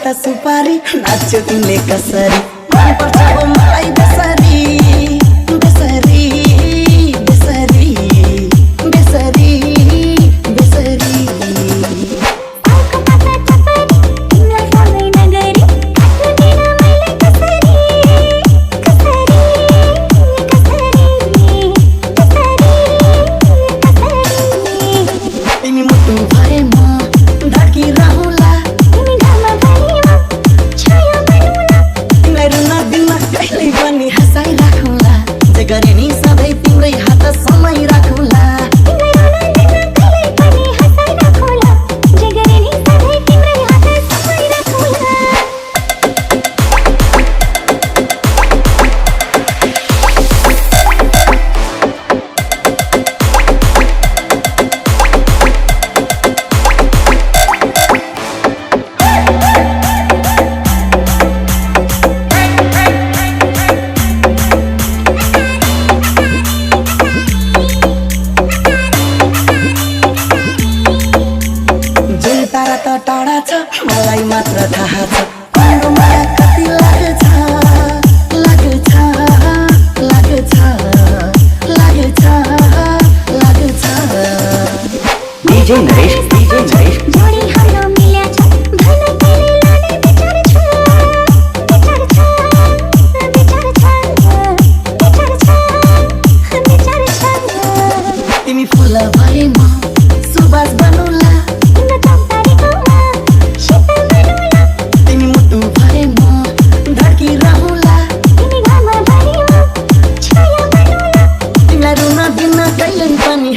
हात सुपारी नाच्यो तिमीले कसरी मन पर्छ हो मलाई बेसरी बेसरी बेसरी बेसरी बेसरी तिमी मुटु भएमा ढाकिरहला तिमी घाममा भएमा छाया बनुला तिमीलाई रुन दिन कहिल्यै पनि हँसाइराखौला जे गरे नि सधैँ तिम्रै हात समाइराखौला तारा त टाढा छ मलाई मात्र थाहा छ तिम्रो माया कति लाग्छ लाग्छ लाग्छ लाग्छ लाग्छ DJ Naresh जोडी हाम्रो मिल्या छ भन कहिले लाने विचार छ विचार छ विचार छ विचार छ तिमी फुल भएमा सुबास बनुला तिम्रो चम्पारीकोमा शीतल बनुला तिमी मुटु भएमा ढाकिरहला तिमी घाममा भएमा छाया बनुला तिमीलाई रुन दिन कहिल्यै पनि